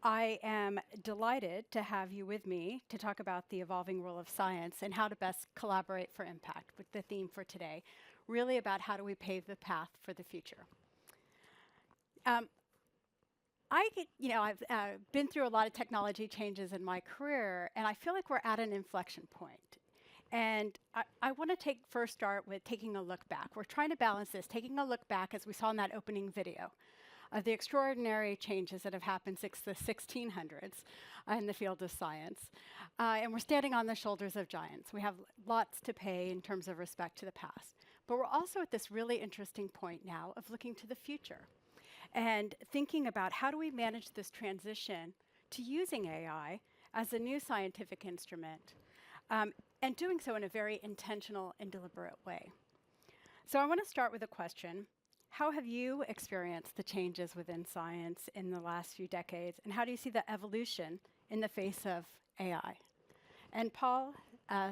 I am delighted to have you with me to talk about the evolving role of science and how to best collaborate for impact, with the theme for today, really about how do we pave the path for the future. I've been through a lot of technology changes in my career, and I feel like we're at an inflection point. And I want to first start with taking a look back. We're trying to balance this, taking a look back, as we saw in that opening video, of the extraordinary changes that have happened since the 1600s in the field of science. And we're standing on the shoulders of giants. We have lots to pay in terms of respect to the past. But we're also at this really interesting point now of looking to the future and thinking about how do we manage this transition to using AI as a new scientific instrument, and doing so in a very intentional and deliberate way. So I want to start with a question. How have you experienced the changes within science in the last few decades, and how do you see the evolution in the face of AI? And Paul,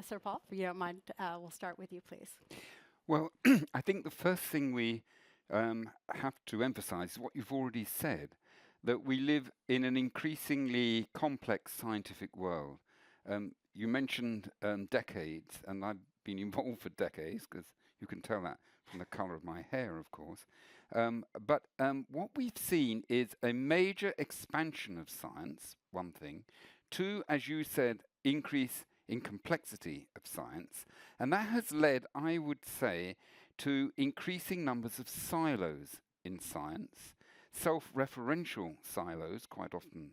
Sir Paul, if you don't mind, we'll start with you, please. Well, I think the first thing we have to emphasize is what you've already said, that we live in an increasingly complex scientific world. You mentioned decades, and I've been involved for decades, because you can tell that from the color of my hair, of course. But what we've seen is a major expansion of science, one thing. Two, as you said, increase in complexity of science. And that has led, I would say, to increasing numbers of silos in science, self-referential silos, quite often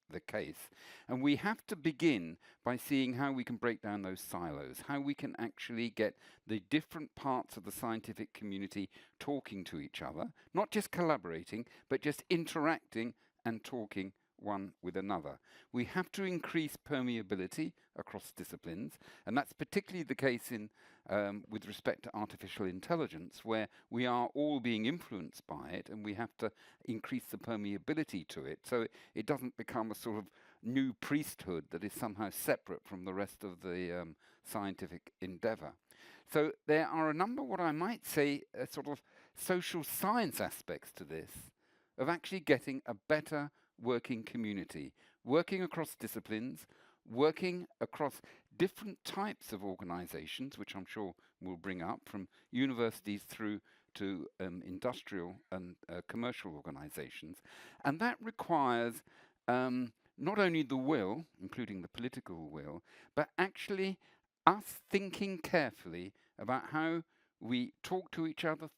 the case. And we have to begin by seeing how we can break down those silos, how we can actually get the different parts of the scientific community talking to each other, not just collaborating, but just interacting and talking one with another. We have to increase permeability across disciplines, and that's particularly the case in with respect to artificial intelligence, where we are all being influenced by it, and we have to increase the permeability to it, so it doesn't become a sort of new priesthood that is somehow separate from the rest of the scientific endeavor. So there are a number, what I might say, sort of social science aspects to this, of actually getting a better working community, working across disciplines, working across different types of organizations, which I'm sure we'll bring up, from universities through to industrial and commercial organizations. And that requires not only the will, including the political will, but actually us thinking carefully about how we talk to each other,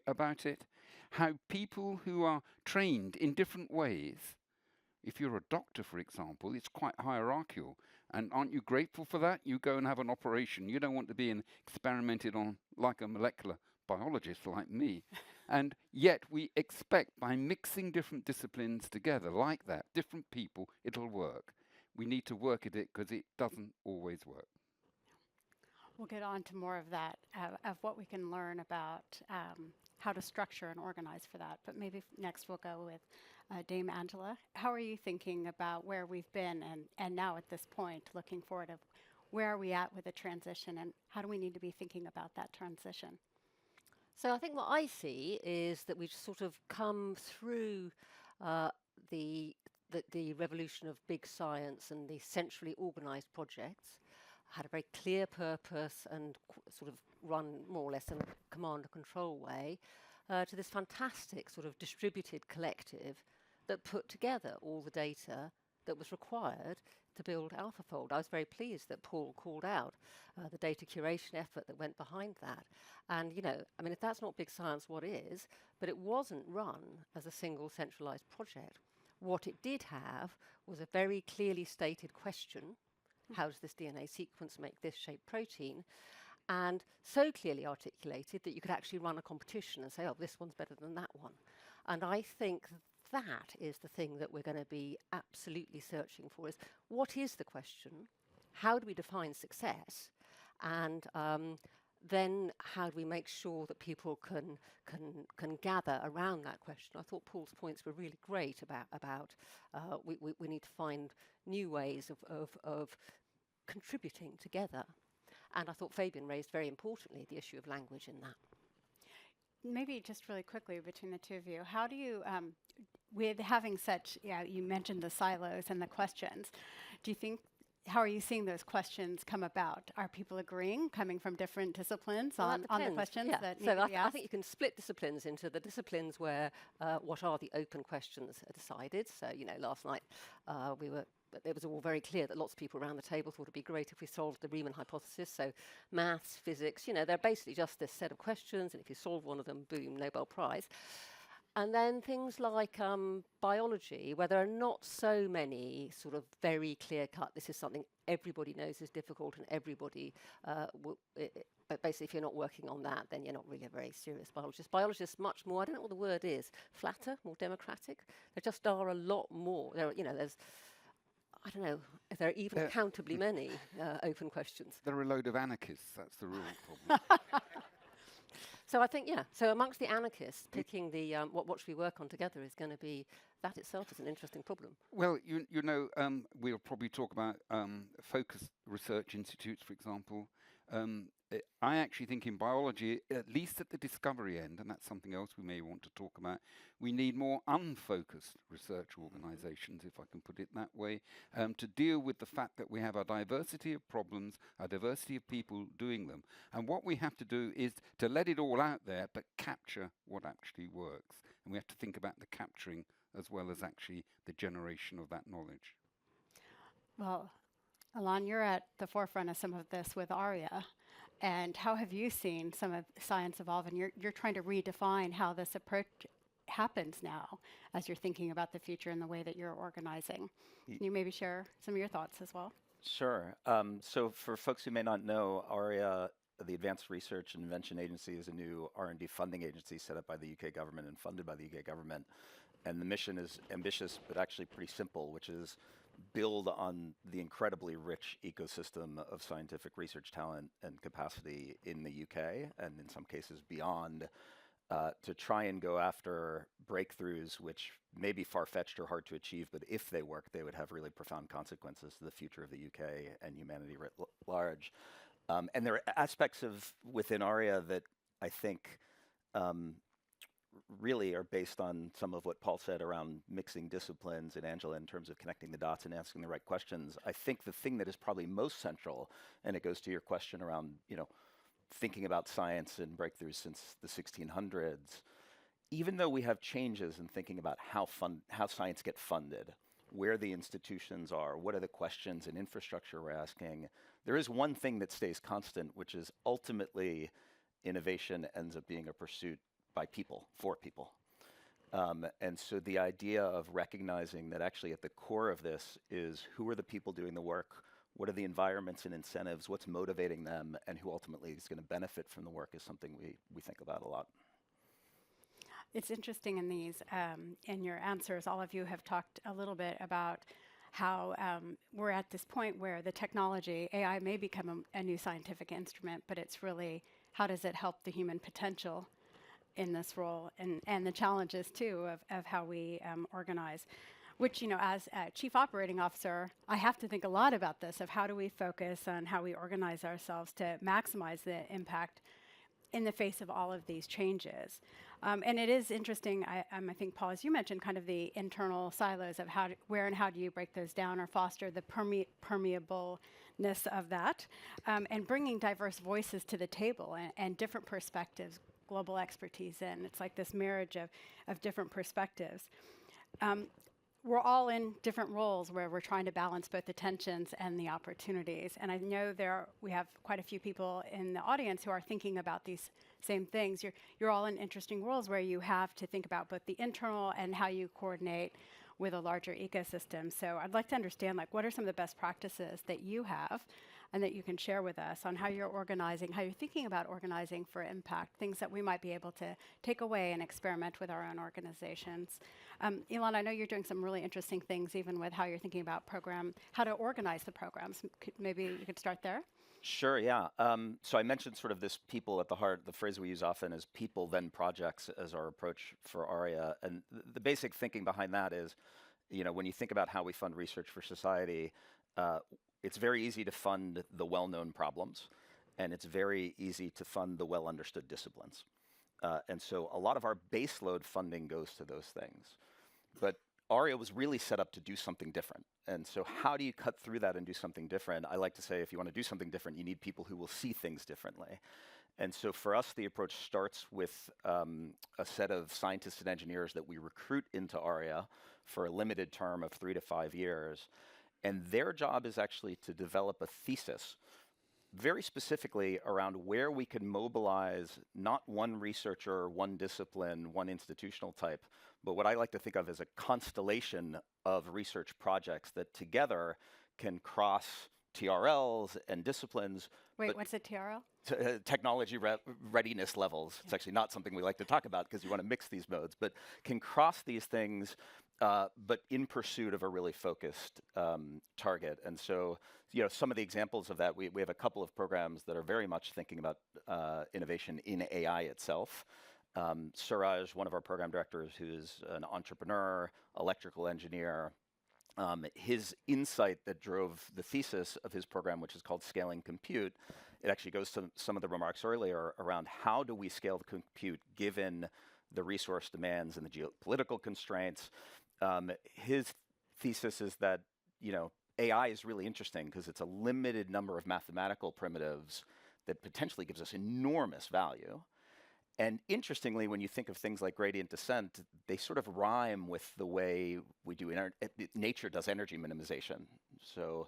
about it, how people who are trained in different ways. If you're a doctor, for example, it's quite hierarchical. And aren't you grateful for that? You go and have an operation. You don't want to be experimented on like a molecular biologist like me. And yet we expect, by mixing different disciplines together like that, different people, it'll work. We need to work at it because it doesn't always work. We'll get on to more of that, of what we can learn about how to structure and organize for that. But maybe next we'll go with Dame Angela. How are you thinking about where we've been and now at this point, looking forward of where are we at with the transition, and how do we need to be thinking about that transition? So I think what I see is that we've sort of come through the revolution of big science and the centrally organized projects, had a very clear purpose and sort of run more or less in a command and control way, to this fantastic sort of distributed collective that put together all the data that was required to build AlphaFold. I was very pleased that Paul called out the data curation effort that went behind that. And, I mean, if that's not big science, what is? But it wasn't run as a single centralized project. What it did have was a very clearly stated question. How does this DNA sequence make this shaped protein? And so clearly articulated that you could actually run a competition and say, oh, this one's better than that one. And I think that is the thing that we're going to be absolutely searching for, is what is the question? How do we define success? And then how do we make sure that people can gather around that question? I thought Paul's points were really great about we need to find new ways of contributing together. And I thought Fabian raised very importantly the issue of language in that. maybe just really quickly between the two of you, how do you, with having such, yeah, you mentioned the silos and the questions, do you think, how are you seeing those questions come about? Are people agreeing, coming from different disciplines Well, on that the depends. questions Yeah. that need So to be I asked? think you can split disciplines into the disciplines where what are the open questions are decided. So, last night it was all very clear that lots of people around the table thought it'd be great if we solved the Riemann hypothesis. So maths, physics, they're basically just this set of questions, and if you solve one of them, boom, Nobel Prize. And then things like biology, where there are not so many sort of very clear-cut, this is something everybody knows is difficult and everybody but basically if you're not working on that, then you're not really a very serious biologist. Biologists much more, I don't know what the word is, flatter, more democratic. There just are a lot more. There's, I don't know, if there are even countably many open questions. There are a load of anarchists, that's the real problem. So I think, so amongst the anarchists, picking the what should we work on together is going to be, that itself is an interesting problem. Well, we'll probably talk about focused research institutes, for example. I actually think in biology, at least at the discovery end, and that's something else we may want to talk about, we need more unfocused research organizations, if I can put it that way, to deal with the fact that we have a diversity of problems, a diversity of people doing them. And what we have to do is to let it all out there, but capture what actually works. And we have to think about the capturing as well as actually the generation of that knowledge. Well, Ilan, you're at the forefront of some of this with ARIA. And how have you seen some of science evolve? And you're trying to redefine how this approach happens now as you're thinking about the future and the way that you're organizing. Can you maybe share some of your thoughts as well? Sure. So for folks who may not know, ARIA, the Advanced Research and Invention Agency, is a new R&D funding agency set up by the UK government and funded by the UK government. And the mission is ambitious, but actually pretty simple, which is build on the incredibly rich ecosystem of scientific research talent and capacity in the UK, and in some cases beyond, to try and go after breakthroughs which may be far-fetched or hard to achieve, but if they work, they would have really profound consequences to the future of the UK and humanity writ large. And there are aspects within ARIA that I think really are based on some of what Paul said around mixing disciplines, and Angela in terms of connecting the dots and asking the right questions. I think the thing that is probably most central, and it goes to your question around, thinking about science and breakthroughs since the 1600s, even though we have changes in thinking about how science gets funded, where the institutions are, what are the questions and infrastructure we're asking, there is one thing that stays constant, which is ultimately innovation ends up being a pursuit by people, for people. And so the idea of recognizing that actually at the core of this is who are the people doing the work, what are the environments and incentives, what's motivating them, and who ultimately is going to benefit from the work is something we think about a lot. It's interesting in your answers, all of you have talked a little bit about how we're at this point where the technology, AI may become a new scientific instrument, but it's really how does it help the human potential in this role, and the challenges too of how we organize, which, as a chief operating officer, I have to think a lot about this, of how do we focus on how we organize ourselves to maximize the impact in the face of all of these changes. And it is interesting, I think, Paul, as you mentioned, kind of the internal silos of where and how do you break those down or foster the permeableness of that, and bringing diverse voices to the table and different perspectives, global expertise in. It's like this marriage of different perspectives. We're all in different roles where we're trying to balance both the tensions and the opportunities. And I know we have quite a few people in the audience who are thinking about these same things. You're all in interesting roles where you have to think about both the internal and how you coordinate with a larger ecosystem. So I'd like to understand, what are some of the best practices that you have and that you can share with us on how you're organizing, how you're thinking about organizing for impact, things that we might be able to take away and experiment with our own organizations. Ilan, I know you're doing some really interesting things, even with how you're thinking about how to organize the programs. Maybe you could start there? Sure, yeah. So I mentioned sort of this people at the heart. The phrase we use often is people, then projects as our approach for ARIA. And the basic thinking behind that is, when you think about how we fund research for society, it's very easy to fund the well-known problems, and it's very easy to fund the well-understood disciplines. And so a lot of our baseload funding goes to those things. But ARIA was really set up to do something different. And so how do you cut through that and do something different? I like to say if you want to do something different, you need people who will see things differently. And so for us, the approach starts with a set of scientists and engineers that we recruit into ARIA for a limited term of 3 to 5 years. And their job is actually to develop a thesis very specifically around where we can mobilize not one researcher, one discipline, one institutional type, but what I like to think of as a constellation of research projects that together can cross TRLs and disciplines. Wait, what's a TRL? Technology readiness levels. It's actually not something we like to talk about because you want to mix these modes, but can cross these things, but in pursuit of a really focused target. And so, some of the examples of that, we have a couple of programs that are very much thinking about innovation in AI itself. Suraj, one of our program directors, who's an entrepreneur, electrical engineer, his insight that drove the thesis of his program, which is called Scaling Compute, it actually goes to some of the remarks earlier around how do we scale the compute given the resource demands and the geopolitical constraints. His thesis is that, AI is really interesting because it's a limited number of mathematical primitives that potentially gives us enormous value. And interestingly, when you think of things like gradient descent, they sort of rhyme with the way we do nature does energy minimization. So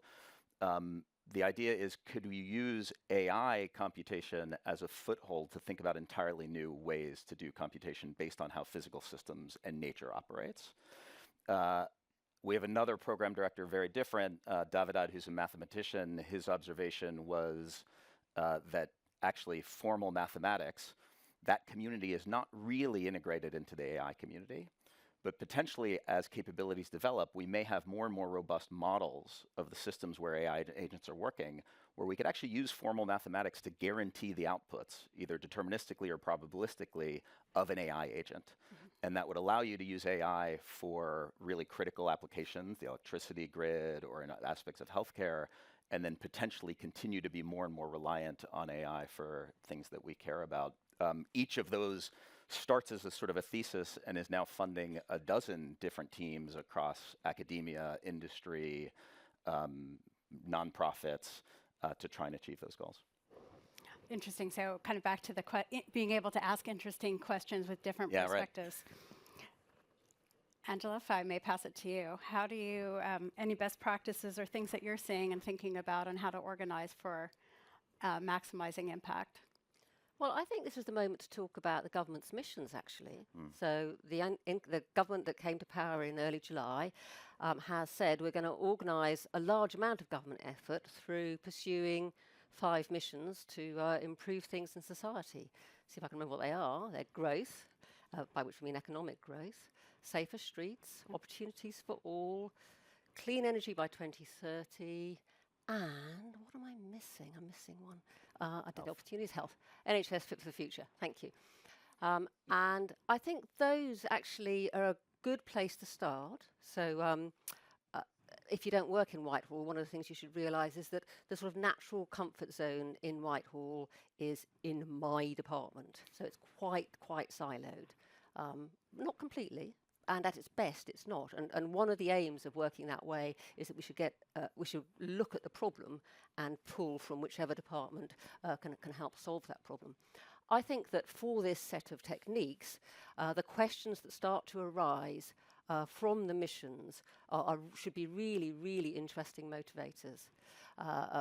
the idea is, could we use AI computation as a foothold to think about entirely new ways to do computation based on how physical systems and nature operates? We have another program director, very different, Davidad, who's a mathematician. His observation was that actually formal mathematics, that community is not really integrated into the AI community, but potentially as capabilities develop, we may have more and more robust models of the systems where AI agents are working, where we could actually use formal mathematics to guarantee the outputs, either deterministically or probabilistically, of an AI agent. And that would allow you to use AI for really critical applications, the electricity grid or in aspects of healthcare, and then potentially continue to be more and more reliant on AI for things that we care about. Each of those starts as a sort of a thesis and is now funding a dozen different teams across academia, industry, nonprofits to try and achieve those goals. Interesting. So kind of back to the being able to ask interesting questions with different perspectives. Right. Angela, if I may pass it to you, how do you, any best practices or things that you're seeing and thinking about on how to organize for maximizing impact? Well, I think this is the moment to talk about the government's missions, actually. So the government that came to power in early July has said we're going to organise a large amount of government effort through pursuing 5 missions to improve things in society. See if I can remember what they are. They're growth, by which we mean economic growth, safer streets, opportunities for all, clean energy by 2030, and what am I missing? I'm missing one. I did opportunities, health, NHS fit for the future. Thank you. And I think those actually are a good place to start. So if you don't work in Whitehall, one of the things you should realise is that the sort of natural comfort zone in Whitehall is in my department. So it's quite siloed. Not completely. And at its best, it's not. And one of the aims of working that way is that we should look at the problem and pull from whichever department can help solve that problem. I think that for this set of techniques, the questions that start to arise from the missions should be really interesting motivators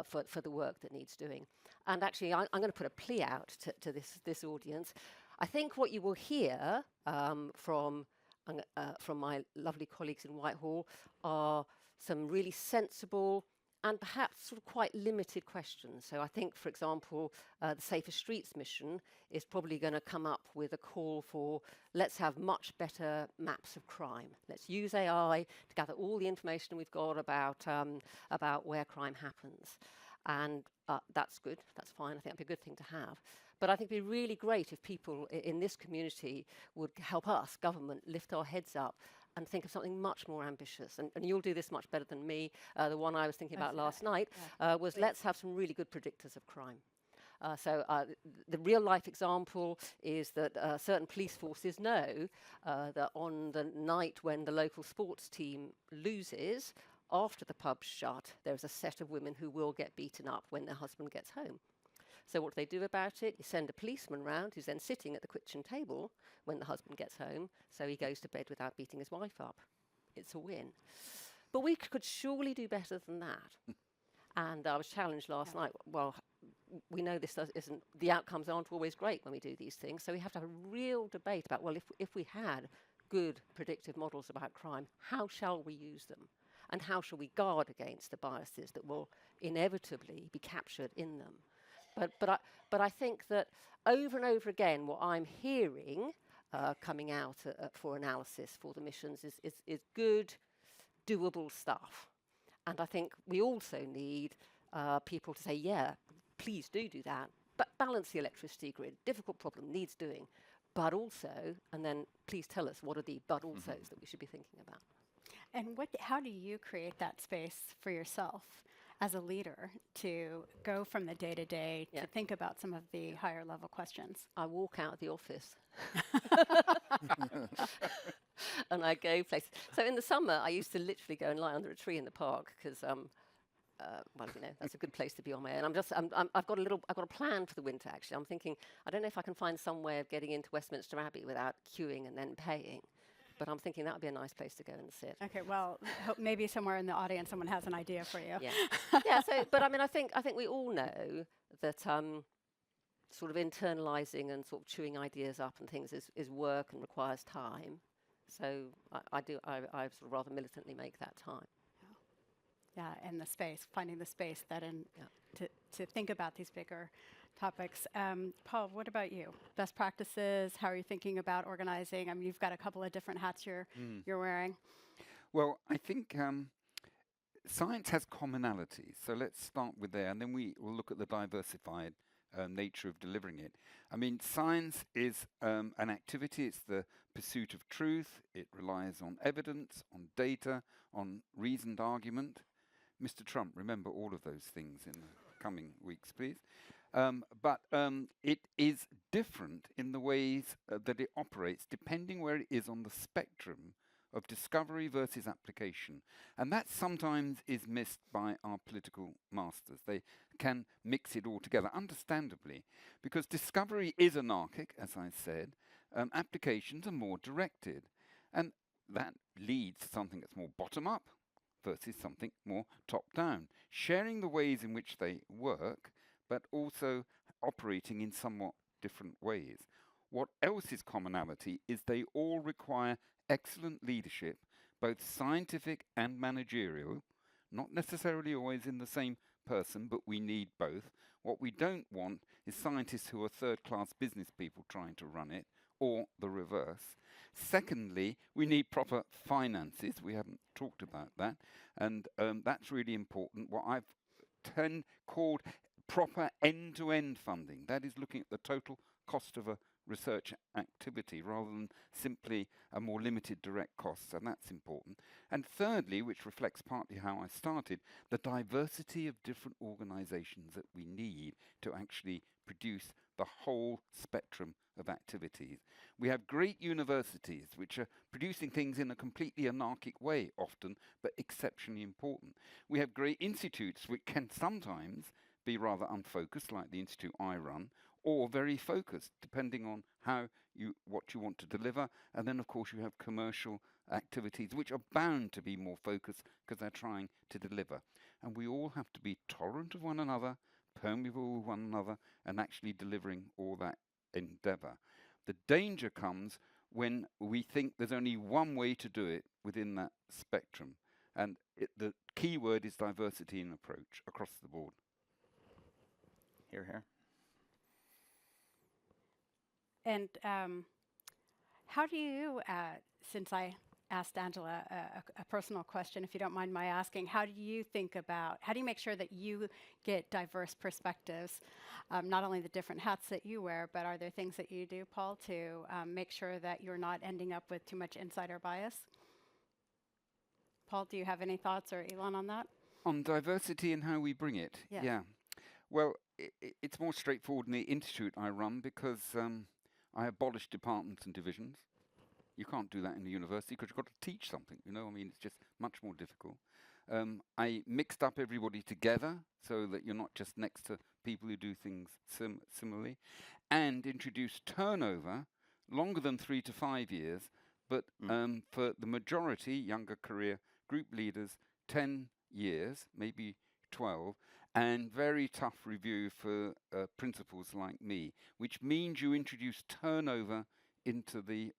for the work that needs doing. And actually, I'm going to put a plea out to this audience. I think what you will hear from my lovely colleagues in Whitehall are some really sensible and perhaps sort of quite limited questions. So I think, for example, the Safer Streets mission is probably going to come up with a call for let's have much better maps of crime. Let's use AI to gather all the information we've got about where crime happens. And that's good, that's fine, I think that'd be a good thing to have. But I think it'd be really great if people in this community would help us, government, lift our heads up and think of something much more ambitious. And you'll do this much better than me. The one I was thinking about last night was let's have some really good predictors of crime. The real life example is that certain police forces know that on the night when the local sports team loses, after the pub's shut, there's a set of women who will get beaten up when their husband gets home. So what do they do about it? You send a policeman round who's then sitting at the kitchen table when the husband gets home, so he goes to bed without beating his wife up. It's a win. But we could surely do better than that. And I was challenged last night. Well, we know this isn't, the outcomes aren't always great when we do these things, so we have to have a real debate about, well, if we had good predictive models about crime, how shall we use them? And how shall we guard against the biases that will inevitably be captured in them? But I think that over and over again, what I'm hearing coming out for analysis for the missions is good, doable stuff. And I think we also need people to say, yeah, please do that. But balance the electricity grid. Difficult problem, needs doing. But also, and then please tell us what are the but alsos that we should be thinking about. And how do you create that space for yourself as a leader to go from the day-to-day to think about some of the higher level questions? I walk out of the office. And I go places. So in the summer, I used to literally go and lie under a tree in the park because, well, you know, that's a good place to be on my own. I've got a plan for the winter. Actually, I'm thinking I don't know if I can find some way of getting into Westminster Abbey without queuing and then paying. But I'm thinking that would be a nice place to go and sit. Okay, well, maybe somewhere in the audience someone has an idea for you. Yeah, yeah. So, but I mean, I think we all know that sort of internalizing and sort of chewing ideas up and things is work and requires time. So I sort of rather militantly make that time. Yeah, and the space, finding the space that to think about these bigger topics. Paul, what about you? Best practices, how are you thinking about organizing? I mean, you've got a couple of different hats you're wearing. Well, I think science has commonalities, so let's start with there, and then we will look at the diversified nature of delivering it. I mean, science is an activity, it's the pursuit of truth, it relies on evidence, on data, on reasoned argument. Mr. Trump, remember all of those things in the coming weeks, please. But it is different in the ways that it operates, depending where it is on the spectrum of discovery versus application. And that sometimes is missed by our political masters. They can mix it all together, understandably, because discovery is anarchic, as I said. Applications are more directed. And that leads to something that's more bottom-up versus something more top-down, sharing the ways in which they work, but also operating in somewhat different ways. What else is commonality is they all require excellent leadership, both scientific and managerial, not necessarily always in the same person, but we need both. What we don't want is scientists who are third-class business people trying to run it, or the reverse. Secondly, we need proper finances. We haven't talked about that, and that's really important. What I've called proper end-to-end funding. That is looking at the total cost of a research activity rather than simply a more limited direct cost, and that's important. And thirdly, which reflects partly how I started, the diversity of different organizations that we need to actually produce the whole spectrum of activities. We have great universities which are producing things in a completely anarchic way often, but exceptionally important. We have great institutes which can sometimes be rather unfocused, like the institute I run, or very focused, depending on what you want to deliver. And then, of course, you have commercial activities which are bound to be more focused because they're trying to deliver. And we all have to be tolerant of one another, permeable with one another, and actually delivering all that endeavor. The danger comes when we think there's only one way to do it within that spectrum. And the key word is diversity in approach across the board. Hear, hear. And how do you, since I asked Angela a personal question, if you don't mind my asking, how do you make sure that you get diverse perspectives, not only the different hats that you wear, but are there things that you do, Paul, to make sure that you're not ending up with too much insider bias? Paul, do you have any thoughts, or Ilan, on that? On diversity and how we bring it? Yeah. Well, it's more straightforward in the institute I run because I abolished departments and divisions. You can't do that in the university because you've got to teach something, you know. I mean, it's just much more difficult. I mixed up everybody together so that you're not just next to people who do things similarly, and introduced turnover longer than 3 to 5 years, but for the majority, younger career group leaders, 10 years, maybe 12, and very tough review for principals like me, which means you introduce turnover into the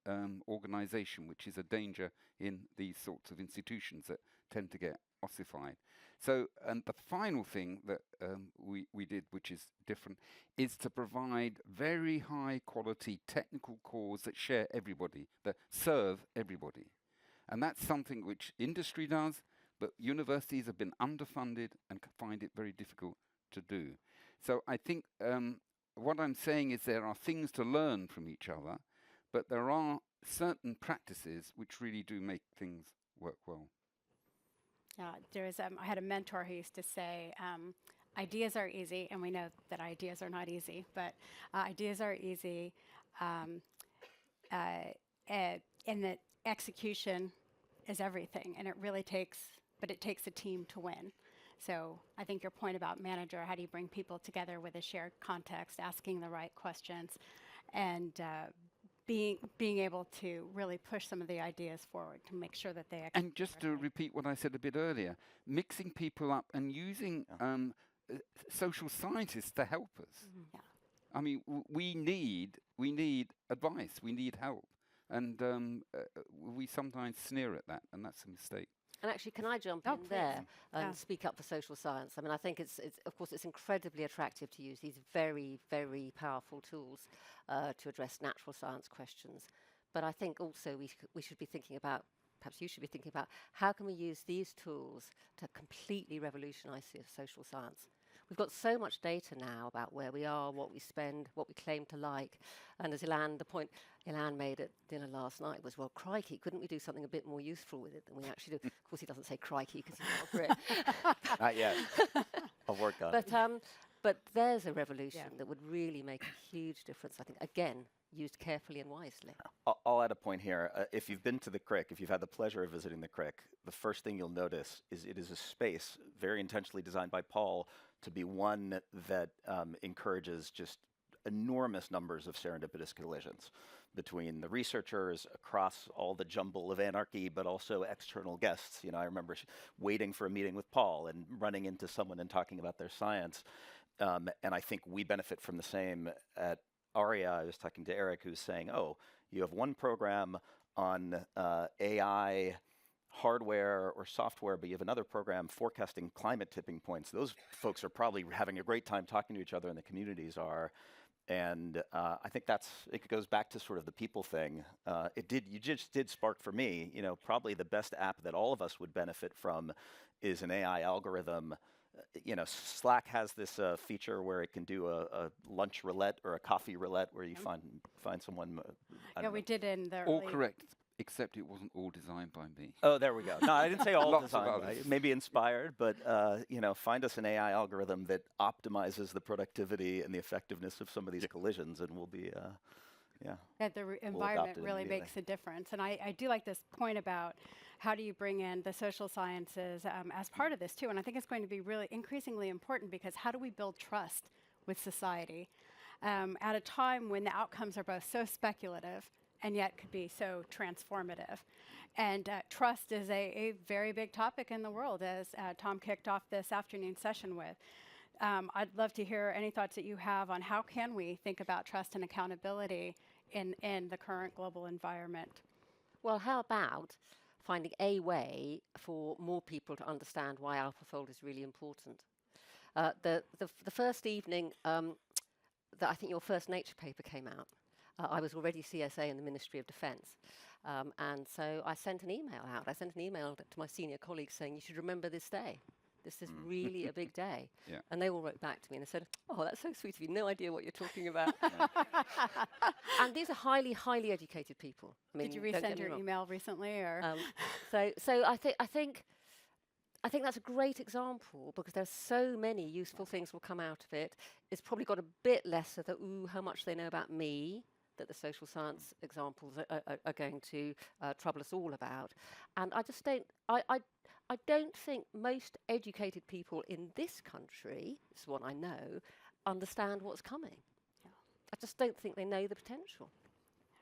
organization, which is a danger in these sorts of institutions that tend to get ossified. So, and the final thing that we did, which is different, is to provide very high quality technical cores that share everybody, that serve everybody. And that's something which industry does, but universities have been underfunded and find it very difficult to do. So I think what I'm saying is there are things to learn from each other, but there are certain practices which really do make things work well. Yeah, I had a mentor who used to say, ideas are easy, and we know that ideas are not easy, but ideas are easy, and that execution is everything, and it takes a team to win. So I think your point about manager, how do you bring people together with a shared context, asking the right questions, and being able to really push some of the ideas forward to make sure that they execute. And just to repeat what I said a bit earlier, mixing people up and using social scientists to help us. Yeah. I mean, we need advice, we need help, and we sometimes sneer at that, and that's a mistake. And actually, can I jump Oh, in please. there and Yeah. speak up for social science? I mean, I think it's of course it's incredibly attractive to use these very, very powerful tools to address natural science questions. But I think also we should be thinking about, perhaps you should be thinking about, how can we use these tools to completely revolutionize social science? We've got so much data now about where we are, what we spend, what we claim to like. And as the point Ilan made at dinner last night was, well, crikey, couldn't we do something a bit more useful with it than we actually do? Of course, he doesn't say crikey because he's not a Brit. Not yet. I'll work on it. But there's a revolution that would really make a huge difference, I think, again, used carefully and wisely. I'll add a point here. If you've been to the Crick, if you've had the pleasure of visiting the Crick, the first thing you'll notice is it is a space very intentionally designed by Paul to be one that encourages just enormous numbers of serendipitous collisions between the researchers across all the jumble of anarchy, but also external guests. You know, I remember waiting for a meeting with Paul and running into someone and talking about their science. And I think we benefit from the same at ARIA. I was talking to Eric, who's saying, oh, you have one program on AI hardware or software, but you have another program forecasting climate tipping points. Those folks are probably having a great time talking to each other, and the communities are. And I think it goes back to sort of the people thing. You just did spark for me, you know, probably the best app that all of us would benefit from is an AI algorithm. You know, Slack has this feature where it can do a lunch roulette or a coffee roulette where you find someone. We did in the All early correct, except it wasn't all designed by me. Oh, there we go. No, I didn't say all Lots of designed, others. maybe inspired, but you know, find us an AI algorithm that optimizes the productivity and the effectiveness of some of these collisions, and we'll be, that the environment it really immediately. makes a difference. And I do like this point about how do you bring in the social sciences as part of this too. And I think it's going to be really increasingly important because how do we build trust with society at a time when the outcomes are both so speculative and yet could be so transformative. And trust is a very big topic in the world, as Tom kicked off this afternoon session with. I'd love to hear any thoughts that you have on how can we think about trust and accountability in the current global environment. Well, how about finding a way for more people to understand why AlphaFold is really important? The first evening that I think your first Nature paper came out, I was already CSA in the Ministry of Defence. And so I sent an email out. I sent an email to my senior colleagues saying, you should remember this day. This is really a big day. Yeah. And they all wrote back to me and they said, oh, that's so sweet of you. No idea what you're talking about. And these are highly, highly educated people. I mean, Did you don't get resend me your wrong. email recently? Or So I think I think that's a great example because there's so many useful things will come out of it. It's probably got a bit less of the, ooh, how much they know about me, that the social science examples are going to trouble us all about. And I just don't, I don't think most educated people in this country, this is what I know, understand what's coming. Yeah. I just don't think they know the potential.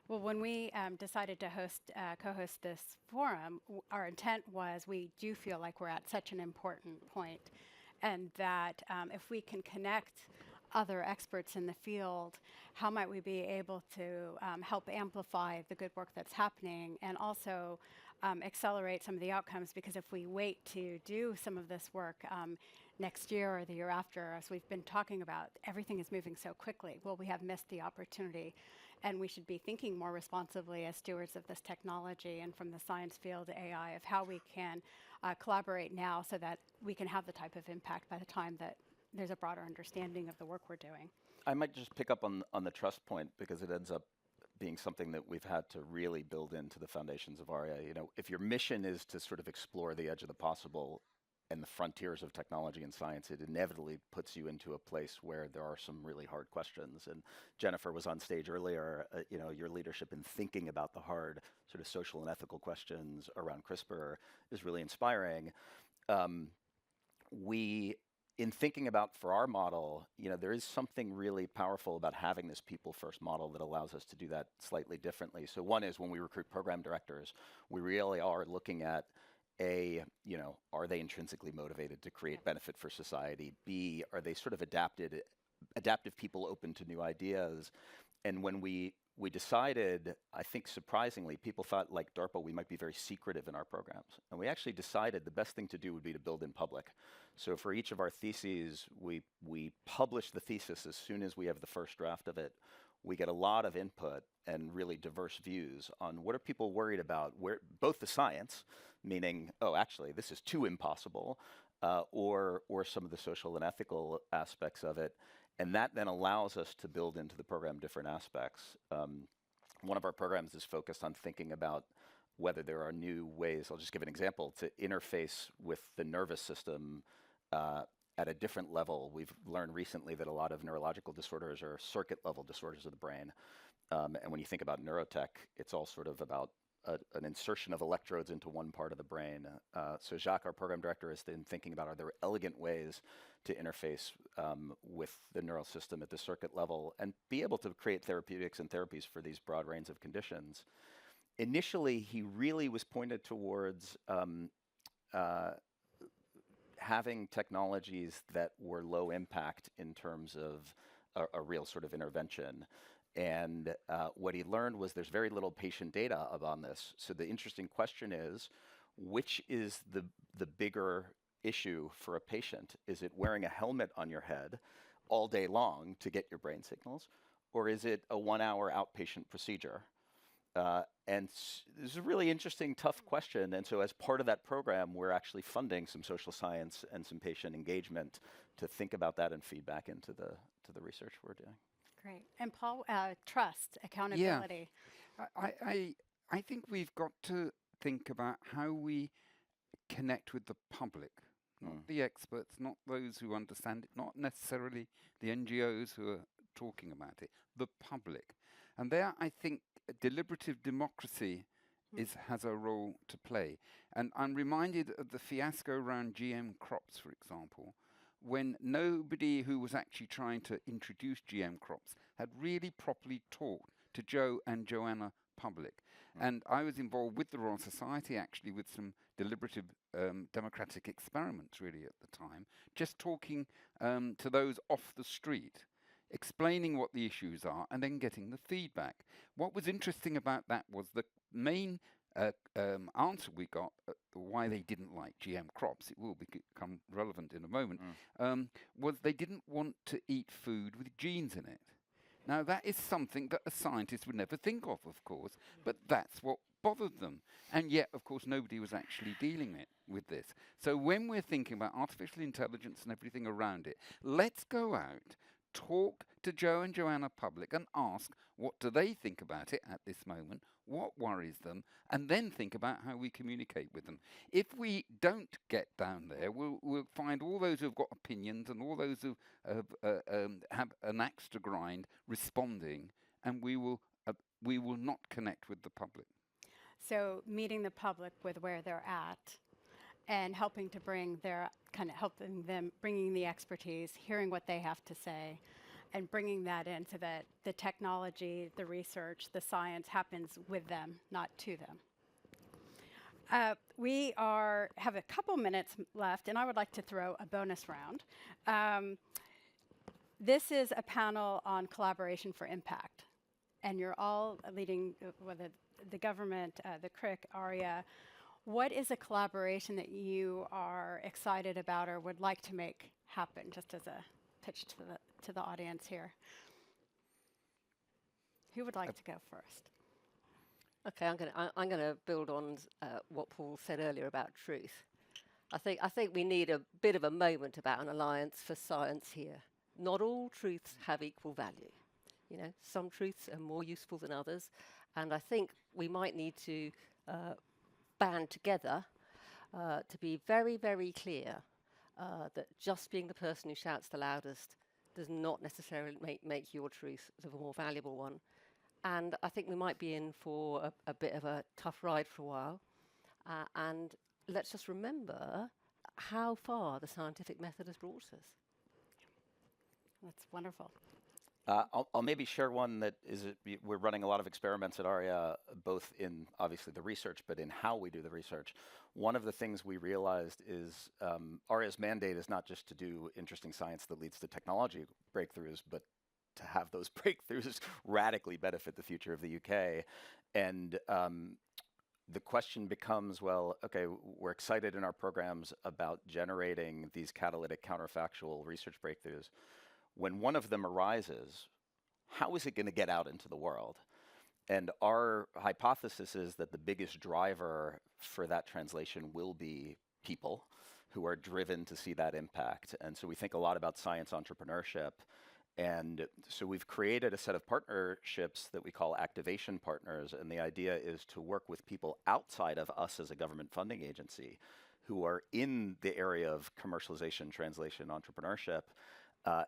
Well, when we decided to co-host this forum, our intent was we do feel like we're at such an important point, and that if we can connect other experts in the field, how might we be able to help amplify the good work that's happening, and also accelerate some of the outcomes? Because if we wait to do some of this work next year or the year after, as we've been talking about, everything is moving so quickly. Well, we have missed the opportunity. And we should be thinking more responsibly as stewards of this technology and from the science field to AI of how we can collaborate now so that we can have the type of impact by the time that there's a broader understanding of the work we're doing. I might just pick up on the trust point because it ends up being something that we've had to really build into the foundations of ARIA. You know, if your mission is to sort of explore the edge of the possible and the frontiers of technology and science, it inevitably puts you into a place where there are some really hard questions. And Jennifer was on stage earlier, you know, your leadership in thinking about the hard sort of social and ethical questions around CRISPR is really inspiring. In thinking about for our model, you know, there is something really powerful about having this people first model that allows us to do that slightly differently. So one is when we recruit program directors, we really are looking at you know, are they intrinsically motivated to create benefit for society? B, are they sort of adaptive people open to new ideas? And when we decided, I think surprisingly, people thought like DARPA, we might be very secretive in our programs. And we actually decided the best thing to do would be to build in public. So for each of our theses, we publish the thesis as soon as we have the first draft of it. We get a lot of input and really diverse views on what are people worried about, where both the science, meaning, oh, actually, this is too impossible, or some of the social and ethical aspects of it. And that then allows us to build into the program different aspects. One of our programs is focused on thinking about whether there are new ways, I'll just give an example, to interface with the nervous system at a different level. We've learned recently that a lot of neurological disorders are circuit level disorders of the brain. And when you think about neurotech, it's all sort of about an insertion of electrodes into one part of the brain. So Jacques, our program director, has been thinking about, are there elegant ways to interface with the neural system at the circuit level and be able to create therapeutics and therapies for these broad range of conditions. Initially, he really was pointed towards having technologies that were low impact in terms of a real sort of intervention. And what he learned was there's very little patient data on this. So the interesting question is, which is the bigger issue for a patient? Is it wearing a helmet on your head all day long to get your brain signals? Or is it a 1-hour outpatient procedure? And this is a really interesting, tough question. And so as part of that program, we're actually funding some social science and some patient engagement to think about that and feedback into the research we're doing. Great. And Paul, trust, accountability. Yeah. I think we've got to think about how we connect with the public, not the experts, not those who understand it, not necessarily the NGOs who are talking about it, the public. And there, I think, deliberative democracy has a role to play. And I'm reminded of the fiasco around GM crops, for example, when nobody who was actually trying to introduce GM crops had really properly talked to Joe and Joanna Public. And I was involved with the Royal Society, actually, with some deliberative democratic experiments, really, at the time, just talking to those off the street, explaining what the issues are, and then getting the feedback. What was interesting about that was the main answer we got, why they didn't like GM crops, it will become relevant in a moment, was they didn't want to eat food with genes in it. Now, that is something that a scientist would never think of course, but that's what bothered them. And yet, of course, nobody was actually dealing with this. So when we're thinking about artificial intelligence and everything around it, let's go out, talk to Joe and Joanna Public and ask what do they think about it at this moment, what worries them, and then think about how we communicate with them. If we don't get down there, we'll find all those who've got opinions and all those who have an axe to grind responding, and we will not connect with the public. So meeting the public with where they're at and helping to bring bringing the expertise, hearing what they have to say, and bringing that in so that the technology, the research, the science happens with them, not to them. We have a couple minutes left, and I would like to throw a bonus round. This is a panel on collaboration for impact, and you're all leading whether the government, the Crick, ARIA. What is a collaboration that you are excited about or would like to make happen, just as a pitch to the audience here? Who would like to go first? Okay, I'm gonna build on what Paul said earlier about truth. I think we need a bit of a moment about an alliance for science here. Not all truths have equal value. You know, some truths are more useful than others, and I think we might need to band together to be very, very clear that just being the person who shouts the loudest does not necessarily make your truth the more valuable one. And I think we might be in for a bit of a tough ride for a while. And let's just remember how far the scientific method has brought us. That's wonderful. I'll maybe share one that we're running a lot of experiments at ARIA, both in obviously the research, but in how we do the research. One of the things we realized is ARIA's mandate is not just to do interesting science that leads to technology breakthroughs, but to have those breakthroughs radically benefit the future of the UK. And the question becomes, well, okay, we're excited in our programs about generating these catalytic counterfactual research breakthroughs. When one of them arises, how is it going to get out into the world? And our hypothesis is that the biggest driver for that translation will be people who are driven to see that impact. And so we think a lot about science entrepreneurship. And so we've created a set of partnerships that we call activation partners. And the idea is to work with people outside of us as a government funding agency who are in the area of commercialization, translation, entrepreneurship,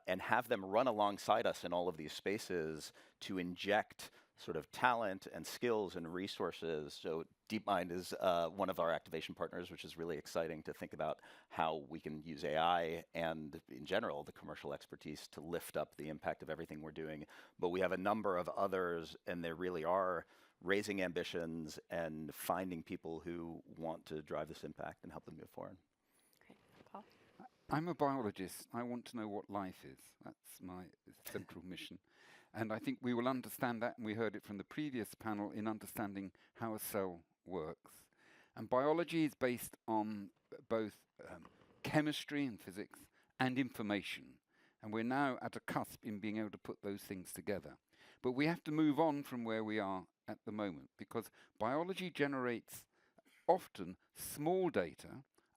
and have them run alongside us in all of these spaces to inject sort of talent and skills and resources. So DeepMind is one of our activation partners, which is really exciting to think about how we can use AI and, in general, the commercial expertise to lift up the impact of everything we're doing. But we have a number of others, and there really are raising ambitions and finding people who want to drive this impact and help them move forward. I'm a biologist. I want to know what life is. That's my central mission. And I think we will understand that, and we heard it from the previous panel, in understanding how a cell works. And biology is based on both chemistry and physics and information. And we're now at a cusp in being able to put those things together. But we have to move on from where we are at the moment, because biology generates often small data,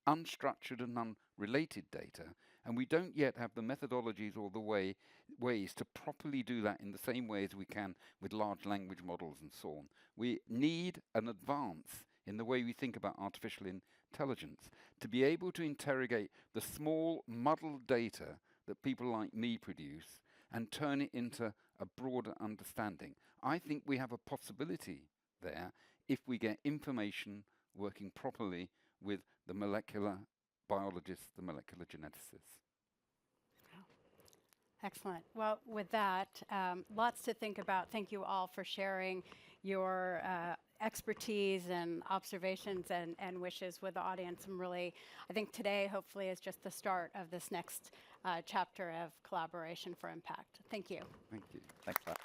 unstructured and unrelated data, and we don't yet have the methodologies or the ways to properly do that in the same way as we can with large language models and so on. We need an advance in the way we think about artificial intelligence to be able to interrogate the small, muddled data that people like me produce and turn it into a broader understanding. I think we have a possibility there if we get information working properly with the molecular biologists, the molecular geneticists. Excellent. Well, with that, lots to think about. Thank you all for sharing your expertise and observations and wishes with the audience. I think today hopefully is just the start of this next chapter of collaboration for impact. Thank you. Thank you. Thanks a lot.